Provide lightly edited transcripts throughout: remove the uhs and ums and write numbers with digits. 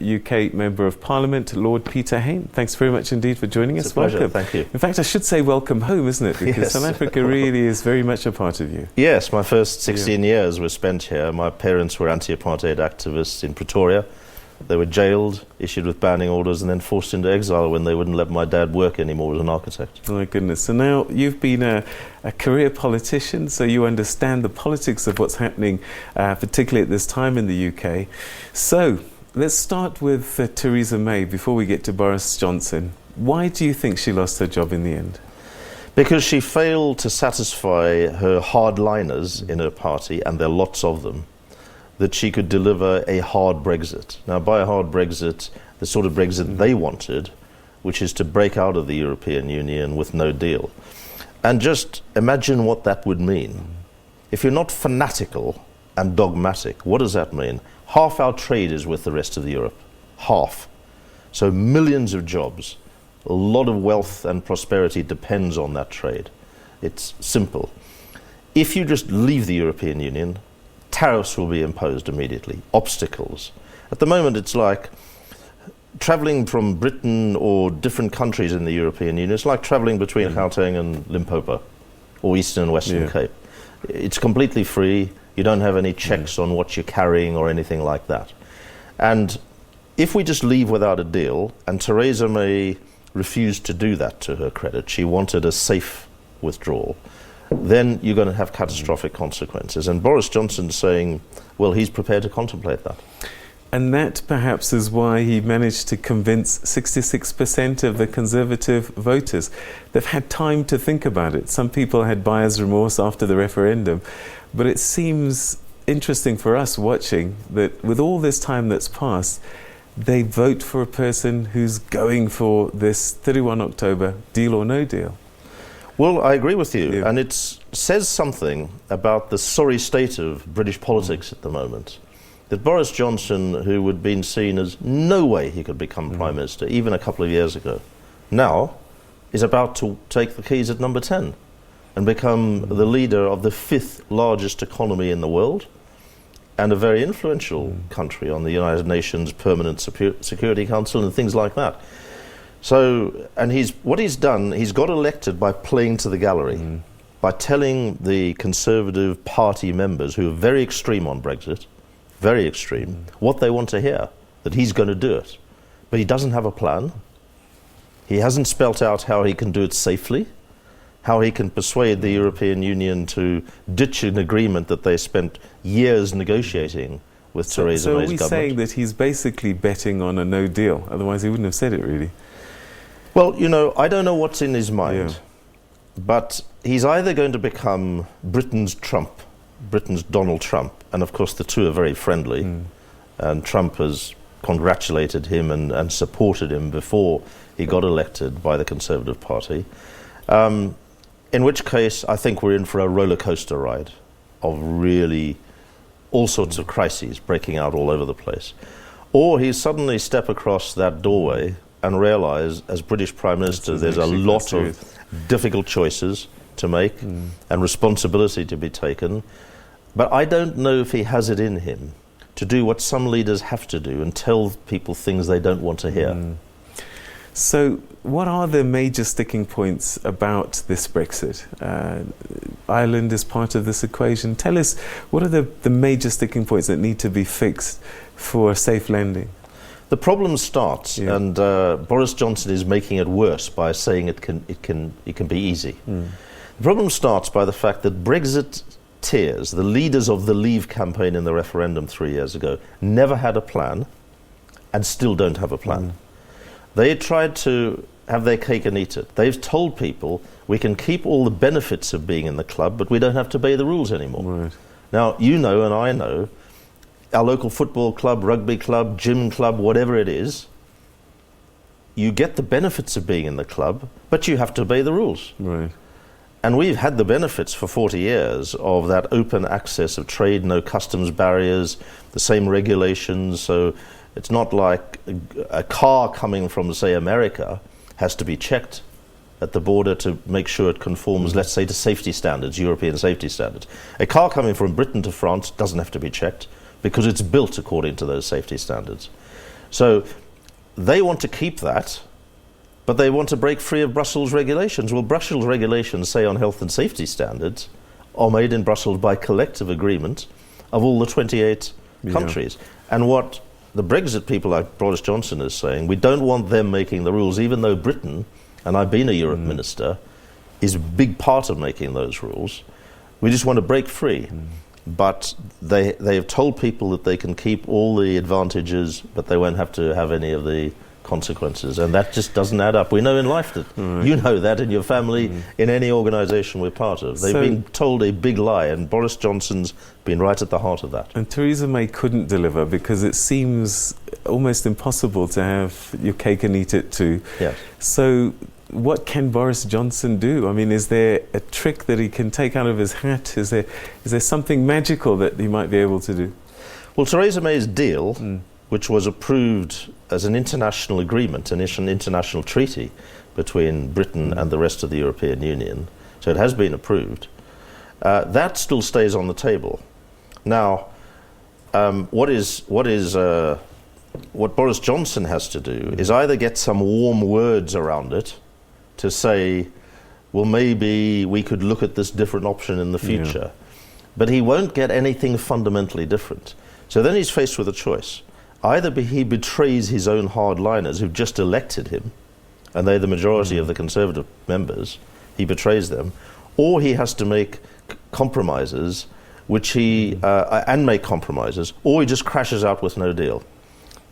UK Member of Parliament, Lord Peter Hain. Thanks very much indeed for joining us. It's a pleasure. Welcome. Thank you. In fact, I should say welcome home, isn't it? Because Yes. South Africa really is very much a part of you. Yes, my first 16 years were spent here. My parents were anti-apartheid activists in Pretoria. They were jailed, issued with banning orders, and then forced into exile when they wouldn't let my dad work anymore as an architect. Oh my goodness. So now you've been a career politician, so you understand the politics of what's happening, particularly at this time in the UK. So let's start with Theresa May before we get to Boris Johnson. Why do you think she lost her job in the end? Because she failed to satisfy her hardliners in her party, and there are lots of them, that she could deliver a hard Brexit. Now, by a hard Brexit, the sort of Brexit they wanted, which is to break out of the European Union with no deal. And just imagine what that would mean. If you're not fanatical and dogmatic, what does that mean? Half our trade is with the rest of Europe. Half. So millions of jobs, a lot of wealth and prosperity depends on that trade. It's simple. If you just leave the European Union, tariffs will be imposed immediately, obstacles. At the moment, it's like travelling from Britain or different countries in the European Union. It's like travelling between Gauteng and Limpopo, or Eastern and Western Cape. It's completely free. You don't have any checks on what you're carrying or anything like that. And if we just leave without a deal, and Theresa May refused to do that, to her credit, she wanted a safe withdrawal, then you're going to have catastrophic consequences. And Boris Johnson's saying, well, he's prepared to contemplate that. And that perhaps is why he managed to convince 66% of the Conservative voters. They've had time to think about it. Some people had buyer's remorse after the referendum. But it seems interesting for us watching that with all this time that's passed, they vote for a person who's going for this 31 October deal or no deal. Well, I agree with you, and it says something about the sorry state of British politics at the moment. That Boris Johnson, who had been seen as no way he could become Prime Minister, even a couple of years ago, now is about to take the keys at number 10 and become the leader of the 5th largest economy in the world and a very influential country on the United Nations Permanent Security Council and things like that. So, and what he's done, he's got elected by playing to the gallery, by telling the Conservative Party members who are very extreme on Brexit, very extreme, what they want to hear, that he's going to do it. But he doesn't have a plan. He hasn't spelt out how he can do it safely, how he can persuade the European Union to ditch an agreement that they spent years negotiating with Theresa May's government. So are we saying that he's basically betting on a no deal? Otherwise he wouldn't have said it, really. Well, you know, I don't know what's in his mind, but he's either going to become Britain's Trump, Britain's Donald Trump, and of course the two are very friendly, and Trump has congratulated him and supported him before he got elected by the Conservative Party, in which case I think we're in for a roller coaster ride of really all sorts of crises breaking out all over the place. Or he suddenly step across that doorway and realise, as British Prime Minister, there's a lot of difficult choices to make and responsibility to be taken. But I don't know if he has it in him to do what some leaders have to do and tell people things they don't want to hear. So what are the major sticking points about this Brexit? Ireland is part of this equation. Tell us, what are the major sticking points that need to be fixed for safe landing? The problem starts, and Boris Johnson is making it worse by saying it can be easy. The problem starts by the fact that Brexiteers, the leaders of the Leave campaign in the referendum 3 years ago, never had a plan and still don't have a plan. They tried to have their cake and eat it. They've told people we can keep all the benefits of being in the club, but we don't have to obey the rules anymore. Now, you know and I know, our local football club, rugby club, gym club, whatever it is, you get the benefits of being in the club, but you have to obey the rules. And we've had the benefits for 40 years of that open access of trade, no customs barriers, the same regulations. So it's not like a car coming from, say, America has to be checked at the border to make sure it conforms, let's say, to safety standards, European safety standards. A car coming from Britain to France doesn't have to be checked, because it's built according to those safety standards. So they want to keep that, but they want to break free of Brussels regulations. Well, Brussels regulations, say on health and safety standards, are made in Brussels by collective agreement of all the 28 countries. And what the Brexit people like Boris Johnson is saying, we don't want them making the rules, even though Britain, and I've been a Europe minister, is a big part of making those rules. We just want to break free. But they have told people that they can keep all the advantages, but they won't have to have any of the consequences, and that just doesn't add up. We know in life that you know that in your family, in any organisation we're part of. They've been told a big lie, and Boris Johnson's been right at the heart of that. And Theresa May couldn't deliver because it seems almost impossible to have your cake and eat it too. Yes. So what can Boris Johnson do? I mean, is there a trick that he can take out of his hat? Is there something magical that he might be able to do? Well, Theresa May's deal, which was approved as an international agreement, an international treaty between Britain and the rest of the European Union, so it has been approved, that still stays on the table. Now, what Boris Johnson has to do is either get some warm words around it to say, well, maybe we could look at this different option in the future, but he won't get anything fundamentally different. So then he's faced with a choice. Either he betrays his own hardliners who've just elected him, and they're the majority of the Conservative members, he betrays them, or he has to make compromises, which make compromises, or he just crashes out with no deal.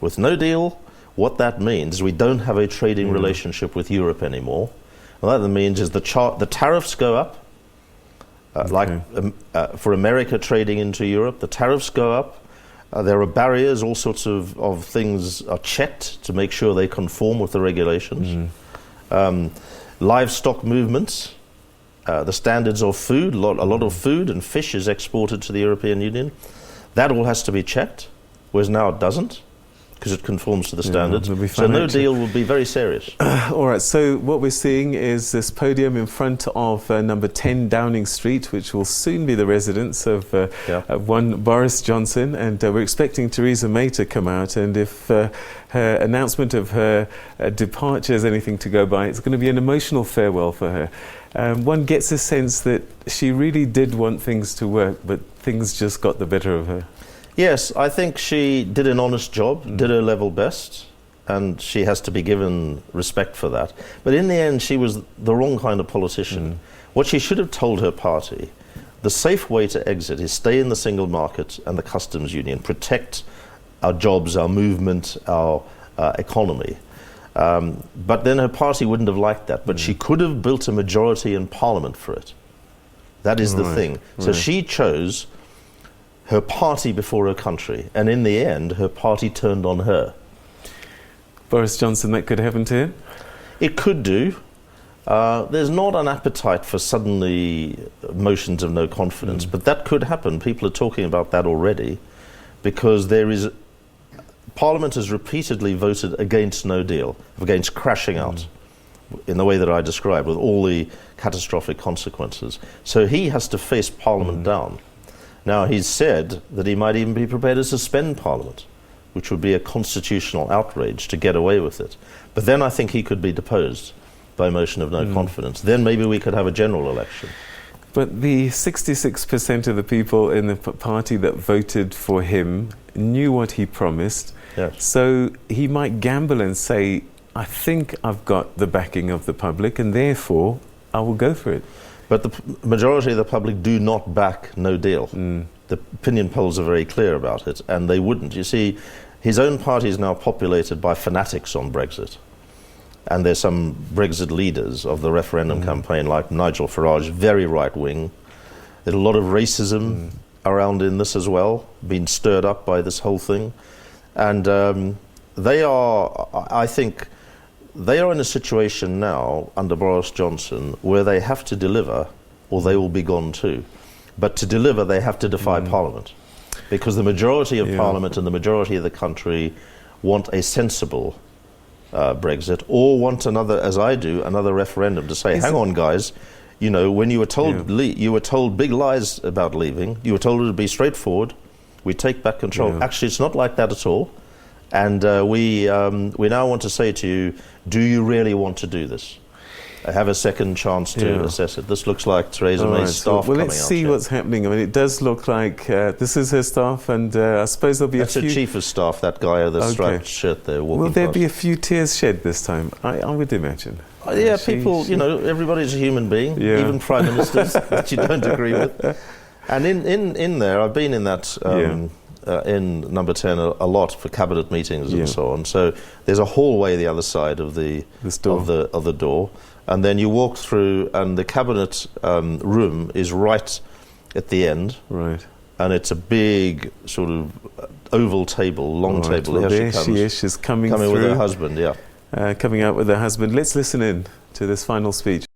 With no deal, what that means is we don't have a trading relationship with Europe anymore. What that means is the tariffs go up, for America trading into Europe, the tariffs go up. There are barriers, all sorts of things are checked to make sure they conform with the regulations. Livestock movements, the standards of food, a lot of food and fish is exported to the European Union. That all has to be checked, whereas now it doesn't, because it conforms to the standards. So no deal will be very serious. All right, so what we're seeing is this podium in front of number 10 Downing Street, which will soon be the residence of one Boris Johnson, and we're expecting Theresa May to come out, and if her announcement of her departure is anything to go by, it's going to be an emotional farewell for her. One gets a sense that she really did want things to work, but things just got the better of her. Yes, I think she did an honest job, did her level best, and she has to be given respect for that. But in the end, she was the wrong kind of politician. What she should have told her party, the safe way to exit is stay in the single market and the customs union, protect our jobs, our movement, our economy. But then her party wouldn't have liked that. But she could have built a majority in Parliament for it. That is the thing. So she chose her party before her country, and in the end, her party turned on her. Boris Johnson, that could happen to him? It could do. There's not an appetite for suddenly motions of no confidence, but that could happen. People are talking about that already, because Parliament has repeatedly voted against no deal, against crashing out, in the way that I described, with all the catastrophic consequences. So he has to face Parliament down. Now, he's said that he might even be prepared to suspend Parliament, which would be a constitutional outrage to get away with it. But then I think he could be deposed by motion of no confidence. Then maybe we could have a general election. But the 66% of the people in the party that voted for him knew what he promised. Yes. So he might gamble and say, I think I've got the backing of the public, and therefore I will go for it. But the majority of the public do not back no deal. The opinion polls are very clear about it, and they wouldn't. You see, his own party is now populated by fanatics on Brexit. And there's some Brexit leaders of the referendum campaign, like Nigel Farage, very right-wing. There's a lot of racism around in this as well, being stirred up by this whole thing. And they are, I think, they are in a situation now, under Boris Johnson, where they have to deliver, or they will be gone too. But to deliver, they have to defy Parliament. Because the majority of Parliament and the majority of the country want a sensible Brexit, or want another, as I do, another referendum to say, hang on, guys, you know, when you were told you were told big lies about leaving, you were told it would be straightforward, we take back control. Actually, it's not like that at all. And we now want to say to you, do you really want to do this? Have a second chance to assess it. This looks like Theresa May's staff coming out. Let's see what's happening. I mean, it does look like this is her staff, and I suppose there'll be That's a few... her chief of staff, that guy with the striped shirt there walking Will there past. be a few tears shed this time? I would imagine. Yeah, people, you know, everybody's a human being, even prime ministers that you don't agree with. And in there, I've been in that... in number 10 a lot for cabinet meetings and so on. So there's a hallway the other side of the door, and then you walk through, and the cabinet room is right at the end. Right. And it's a big sort of oval table, long table. Well, Here she comes. She's coming with her husband. coming out with her husband. Let's listen in to this final speech.